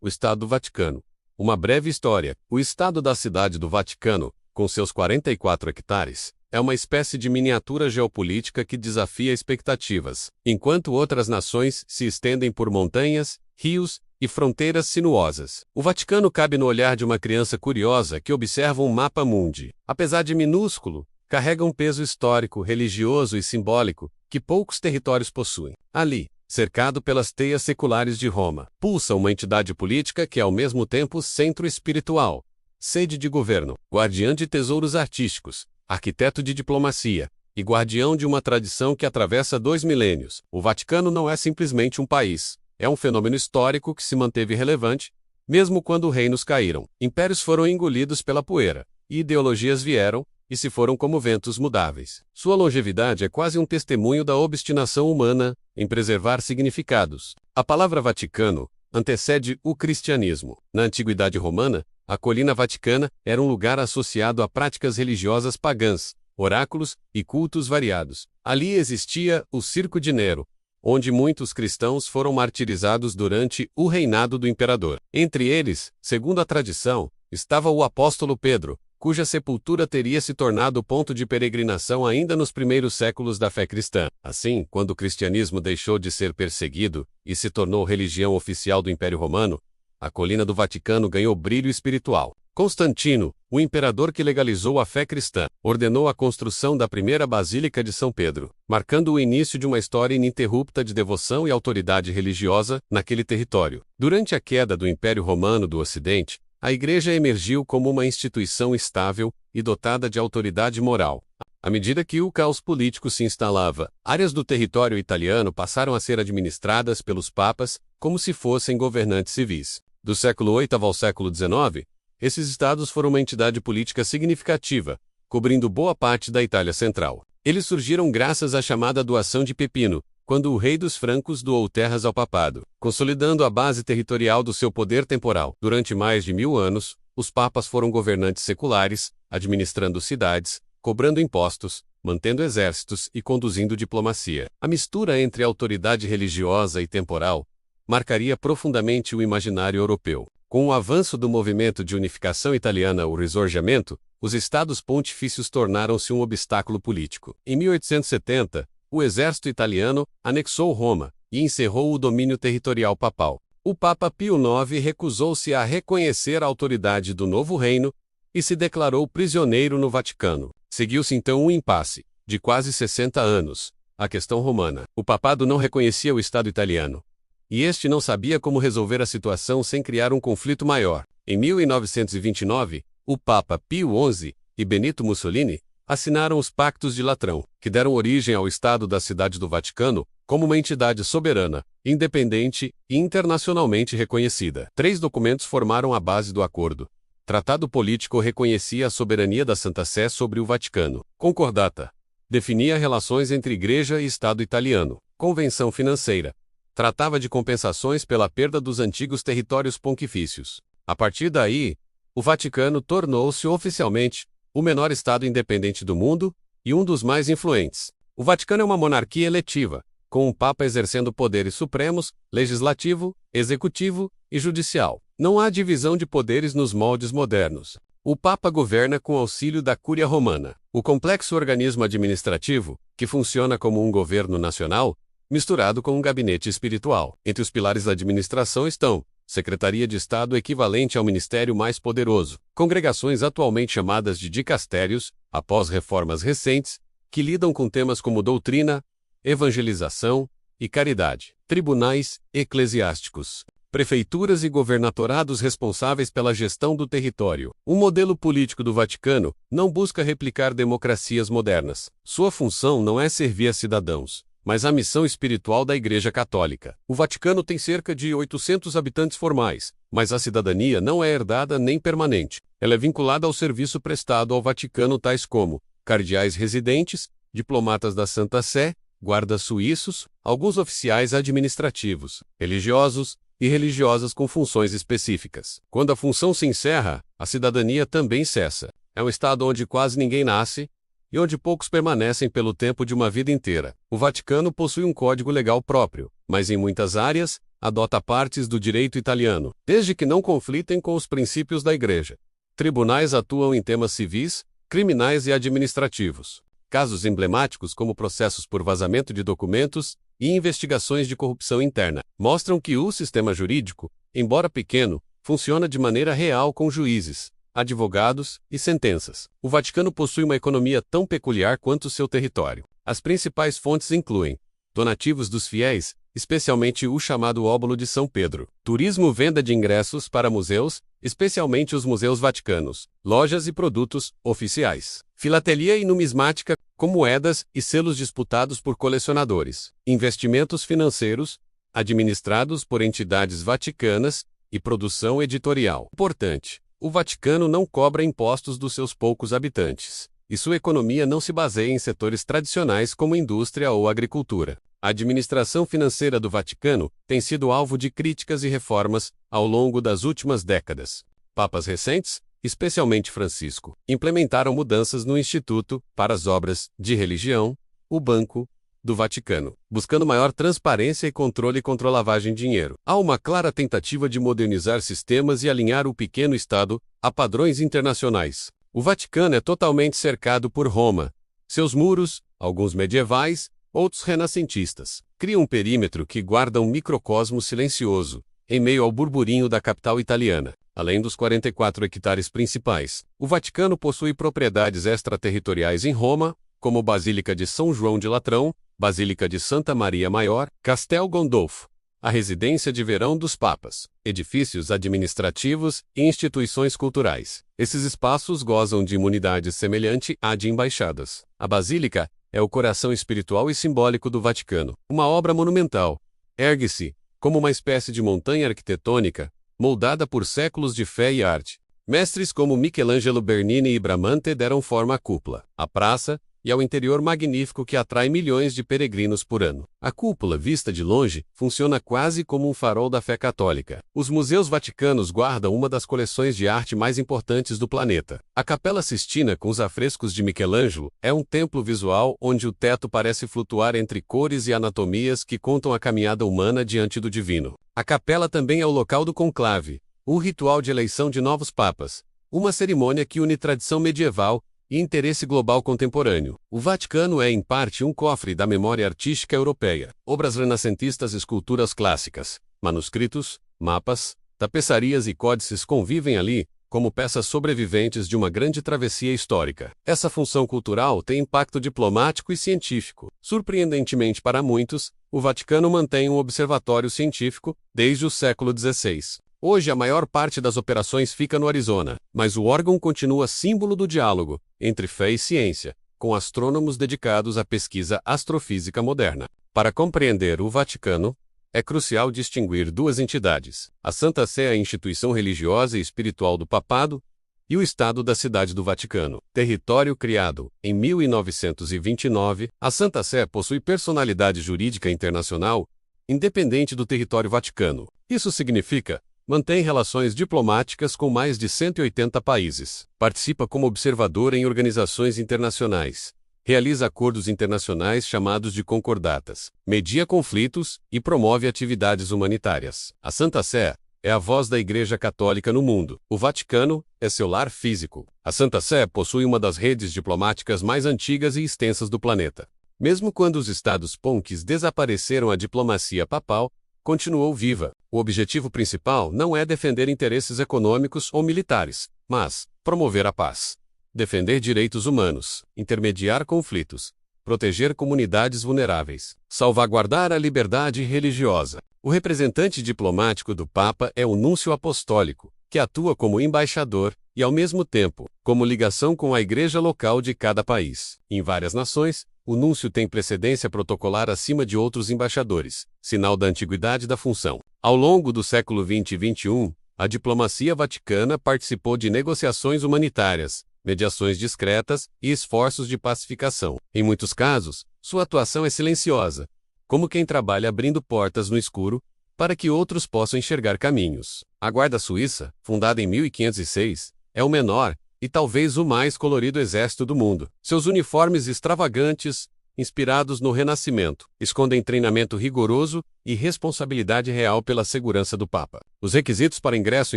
O Estado do Vaticano. Uma breve história. O Estado da Cidade do Vaticano, com seus 44 hectares, é uma espécie de miniatura geopolítica que desafia expectativas, enquanto outras nações se estendem por montanhas, rios e fronteiras sinuosas. O Vaticano cabe no olhar de uma criança curiosa que observa um mapa mundi. Apesar de minúsculo, carrega um peso histórico, religioso e simbólico que poucos territórios possuem. Ali, cercado pelas teias seculares de Roma, pulsa uma entidade política que é ao mesmo tempo centro espiritual, sede de governo, guardiã de tesouros artísticos, arquiteto de diplomacia e guardião de uma tradição que atravessa 2 milênios. O Vaticano não é simplesmente um país, é um fenômeno histórico que se manteve relevante, mesmo quando reinos caíram. Impérios foram engolidos pela poeira, e ideologias vieram e se foram como ventos mudáveis. Sua longevidade é quase um testemunho da obstinação humana em preservar significados. A palavra Vaticano antecede o cristianismo. Na Antiguidade Romana, a colina vaticana era um lugar associado a práticas religiosas pagãs, oráculos e cultos variados. Ali existia o Circo de Nero, onde muitos cristãos foram martirizados durante o reinado do imperador. Entre eles, segundo a tradição, estava o apóstolo Pedro, cuja sepultura teria se tornado ponto de peregrinação ainda nos primeiros séculos da fé cristã. Assim, quando o cristianismo deixou de ser perseguido e se tornou religião oficial do Império Romano, a colina do Vaticano ganhou brilho espiritual. Constantino, o imperador que legalizou a fé cristã, ordenou a construção da primeira Basílica de São Pedro, marcando o início de uma história ininterrupta de devoção e autoridade religiosa naquele território. Durante a queda do Império Romano do Ocidente, a Igreja emergiu como uma instituição estável e dotada de autoridade moral. À medida que o caos político se instalava, áreas do território italiano passaram a ser administradas pelos papas como se fossem governantes civis. Do século VIII ao século XIX, esses estados foram uma entidade política significativa, cobrindo boa parte da Itália Central. Eles surgiram graças à chamada doação de Pepino, quando o rei dos francos doou terras ao papado, consolidando a base territorial do seu poder temporal. Durante mais de 1000 anos, os papas foram governantes seculares, administrando cidades, cobrando impostos, mantendo exércitos e conduzindo diplomacia. A mistura entre autoridade religiosa e temporal marcaria profundamente o imaginário europeu. Com o avanço do movimento de unificação italiana, o Risorgimento, os estados pontifícios tornaram-se um obstáculo político. Em 1870, o exército italiano anexou Roma e encerrou o domínio territorial papal. O Papa Pio IX recusou-se a reconhecer a autoridade do novo reino e se declarou prisioneiro no Vaticano. Seguiu-se então um impasse, de quase 60 anos, a questão romana. O papado não reconhecia o Estado italiano, e este não sabia como resolver a situação sem criar um conflito maior. Em 1929, o Papa Pio XI e Benito Mussolini assinaram os Pactos de Latrão, que deram origem ao Estado da Cidade do Vaticano como uma entidade soberana, independente e internacionalmente reconhecida. 3 documentos formaram a base do acordo. Tratado político reconhecia a soberania da Santa Sé sobre o Vaticano. Concordata definia relações entre Igreja e Estado italiano. Convenção financeira tratava de compensações pela perda dos antigos territórios pontifícios. A partir daí, o Vaticano tornou-se oficialmente o menor Estado independente do mundo e um dos mais influentes. O Vaticano é uma monarquia eletiva, com um Papa exercendo poderes supremos, legislativo, executivo e judicial. Não há divisão de poderes nos moldes modernos. O Papa governa com auxílio da Cúria Romana, o complexo organismo administrativo, que funciona como um governo nacional, misturado com um gabinete espiritual. Entre os pilares da administração estão Secretaria de Estado equivalente ao ministério mais poderoso, congregações atualmente chamadas de dicastérios, após reformas recentes, que lidam com temas como doutrina, evangelização e caridade, tribunais eclesiásticos, prefeituras e governatorados responsáveis pela gestão do território. O modelo político do Vaticano não busca replicar democracias modernas. Sua função não é servir a cidadãos, mas a missão espiritual da Igreja Católica. O Vaticano tem cerca de 800 habitantes formais, mas a cidadania não é herdada nem permanente. Ela é vinculada ao serviço prestado ao Vaticano, tais como cardeais residentes, diplomatas da Santa Sé, guardas suíços, alguns oficiais administrativos, religiosos e religiosas com funções específicas. Quando a função se encerra, a cidadania também cessa. É um estado onde quase ninguém nasce e onde poucos permanecem pelo tempo de uma vida inteira. O Vaticano possui um código legal próprio, mas em muitas áreas, adota partes do direito italiano, desde que não conflitem com os princípios da Igreja. Tribunais atuam em temas civis, criminais e administrativos. Casos emblemáticos como processos por vazamento de documentos e investigações de corrupção interna mostram que o sistema jurídico, embora pequeno, funciona de maneira real com juízes, advogados e sentenças. O Vaticano possui uma economia tão peculiar quanto seu território. As principais fontes incluem donativos dos fiéis, especialmente o chamado Óbolo de São Pedro, turismo, venda de ingressos para museus, especialmente os museus vaticanos, lojas e produtos oficiais, filatelia e numismática, com moedas e selos disputados por colecionadores, investimentos financeiros, administrados por entidades vaticanas, e produção editorial. Importante: o Vaticano não cobra impostos dos seus poucos habitantes, e sua economia não se baseia em setores tradicionais como indústria ou agricultura. A administração financeira do Vaticano tem sido alvo de críticas e reformas ao longo das últimas décadas. Papas recentes, especialmente Francisco, implementaram mudanças no Instituto para as Obras de Religião, o Banco do Vaticano, buscando maior transparência e controle contra a lavagem de dinheiro. Há uma clara tentativa de modernizar sistemas e alinhar o pequeno Estado a padrões internacionais. O Vaticano é totalmente cercado por Roma. Seus muros, alguns medievais, outros renascentistas, criam um perímetro que guarda um microcosmo silencioso, em meio ao burburinho da capital italiana. Além dos 44 hectares principais, o Vaticano possui propriedades extraterritoriais em Roma, como Basílica de São João de Latrão, Basílica de Santa Maria Maior, Castel Gandolfo, a residência de verão dos papas, edifícios administrativos e instituições culturais. Esses espaços gozam de imunidade semelhante à de embaixadas. A Basílica é o coração espiritual e simbólico do Vaticano. Uma obra monumental, ergue-se como uma espécie de montanha arquitetônica, moldada por séculos de fé e arte. Mestres como Michelangelo, Bernini e Bramante deram forma à cúpula, à praça e ao interior magnífico que atrai milhões de peregrinos por ano. A cúpula, vista de longe, funciona quase como um farol da fé católica. Os museus vaticanos guardam uma das coleções de arte mais importantes do planeta. A Capela Sistina, com os afrescos de Michelangelo, é um templo visual onde o teto parece flutuar entre cores e anatomias que contam a caminhada humana diante do divino. A capela também é o local do conclave, um ritual de eleição de novos papas, uma cerimônia que une tradição medieval e interesse global contemporâneo. O Vaticano é, em parte, um cofre da memória artística europeia. Obras renascentistas, esculturas clássicas, manuscritos, mapas, tapeçarias e códices convivem ali, como peças sobreviventes de uma grande travessia histórica. Essa função cultural tem impacto diplomático e científico. Surpreendentemente para muitos, o Vaticano mantém um observatório científico desde o século XVI. Hoje a maior parte das operações fica no Arizona, mas o órgão continua símbolo do diálogo entre fé e ciência, com astrônomos dedicados à pesquisa astrofísica moderna. Para compreender o Vaticano, é crucial distinguir duas entidades: a Santa Sé, a instituição religiosa e espiritual do Papado, e o Estado da Cidade do Vaticano. Território criado em 1929, a Santa Sé possui personalidade jurídica internacional, independente do território vaticano. Isso significa mantém relações diplomáticas com mais de 180 países, participa como observador em organizações internacionais, realiza acordos internacionais chamados de concordatas, media conflitos e promove atividades humanitárias. A Santa Sé é a voz da Igreja Católica no mundo. O Vaticano é seu lar físico. A Santa Sé possui uma das redes diplomáticas mais antigas e extensas do planeta. Mesmo quando os estados ponques desapareceram, a diplomacia papal continuou viva. O objetivo principal não é defender interesses econômicos ou militares, mas promover a paz, defender direitos humanos, intermediar conflitos, proteger comunidades vulneráveis, salvaguardar a liberdade religiosa. O representante diplomático do Papa é o núncio apostólico, que atua como embaixador e, ao mesmo tempo, como ligação com a igreja local de cada país. Em várias nações, o núncio tem precedência protocolar acima de outros embaixadores, sinal da antiguidade da função. Ao longo do século XX e XXI, a diplomacia vaticana participou de negociações humanitárias, mediações discretas e esforços de pacificação. Em muitos casos, sua atuação é silenciosa, como quem trabalha abrindo portas no escuro, para que outros possam enxergar caminhos. A Guarda Suíça, fundada em 1506, é o menor e talvez o mais colorido exército do mundo. Seus uniformes extravagantes, inspirados no Renascimento, escondem treinamento rigoroso e responsabilidade real pela segurança do Papa. Os requisitos para ingresso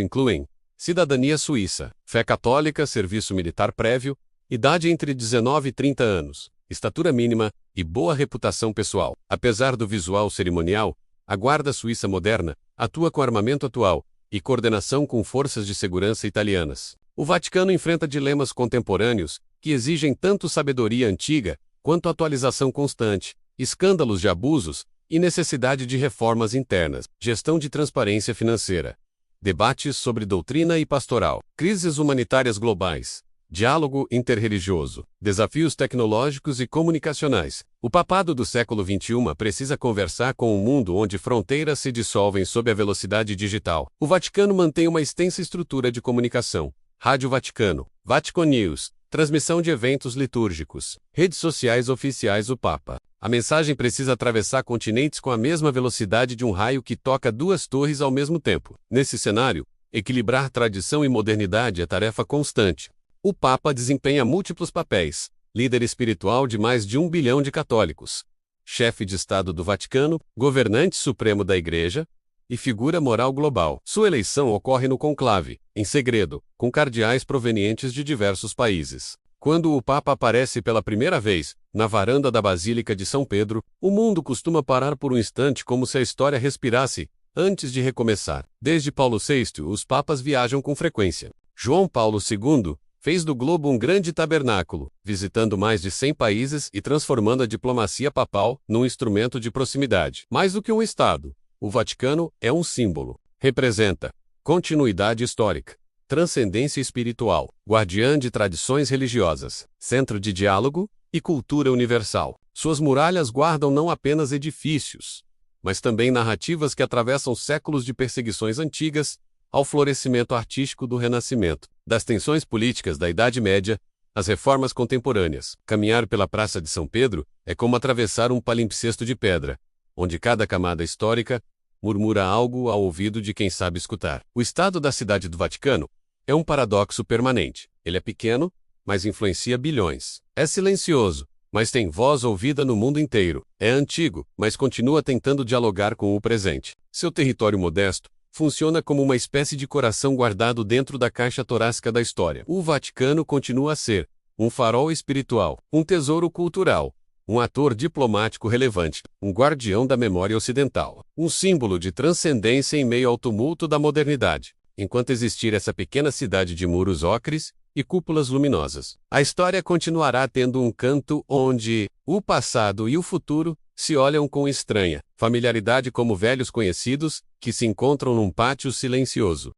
incluem cidadania suíça, fé católica, serviço militar prévio, idade entre 19 e 30 anos, estatura mínima e boa reputação pessoal. Apesar do visual cerimonial, a Guarda Suíça moderna atua com armamento atual e coordenação com forças de segurança italianas. O Vaticano enfrenta dilemas contemporâneos que exigem tanto sabedoria antiga quanto atualização constante, escândalos de abusos e necessidade de reformas internas, gestão de transparência financeira, debates sobre doutrina e pastoral, crises humanitárias globais, diálogo interreligioso, desafios tecnológicos e comunicacionais. O papado do século XXI precisa conversar com um mundo onde fronteiras se dissolvem sob a velocidade digital. O Vaticano mantém uma extensa estrutura de comunicação: Rádio Vaticano, Vatican News, transmissão de eventos litúrgicos, redes sociais oficiais do Papa. A mensagem precisa atravessar continentes com a mesma velocidade de um raio que toca duas torres ao mesmo tempo. Nesse cenário, equilibrar tradição e modernidade é tarefa constante. O Papa desempenha múltiplos papéis: líder espiritual de mais de 1 bilhão de católicos, chefe de Estado do Vaticano, governante supremo da Igreja e figura moral global. Sua eleição ocorre no conclave, em segredo, com cardeais provenientes de diversos países. Quando o Papa aparece pela primeira vez, na varanda da Basílica de São Pedro, o mundo costuma parar por um instante como se a história respirasse, antes de recomeçar. Desde Paulo VI, os papas viajam com frequência. João Paulo II fez do globo um grande tabernáculo, visitando mais de 100 países e transformando a diplomacia papal num instrumento de proximidade. Mais do que um Estado, o Vaticano é um símbolo. Representa continuidade histórica, transcendência espiritual, guardiã de tradições religiosas, centro de diálogo e cultura universal. Suas muralhas guardam não apenas edifícios, mas também narrativas que atravessam séculos de perseguições antigas ao florescimento artístico do Renascimento, das tensões políticas da Idade Média às reformas contemporâneas. Caminhar pela Praça de São Pedro é como atravessar um palimpsesto de pedra, onde cada camada histórica murmura algo ao ouvido de quem sabe escutar. O estado da cidade do Vaticano é um paradoxo permanente. Ele é pequeno, mas influencia bilhões. É silencioso, mas tem voz ouvida no mundo inteiro. É antigo, mas continua tentando dialogar com o presente. Seu território modesto funciona como uma espécie de coração guardado dentro da caixa torácica da história. O Vaticano continua a ser um farol espiritual, um tesouro cultural, um ator diplomático relevante, um guardião da memória ocidental, um símbolo de transcendência em meio ao tumulto da modernidade. Enquanto existir essa pequena cidade de muros ocres e cúpulas luminosas, a história continuará tendo um canto onde o passado e o futuro se olham com estranha familiaridade, como velhos conhecidos que se encontram num pátio silencioso.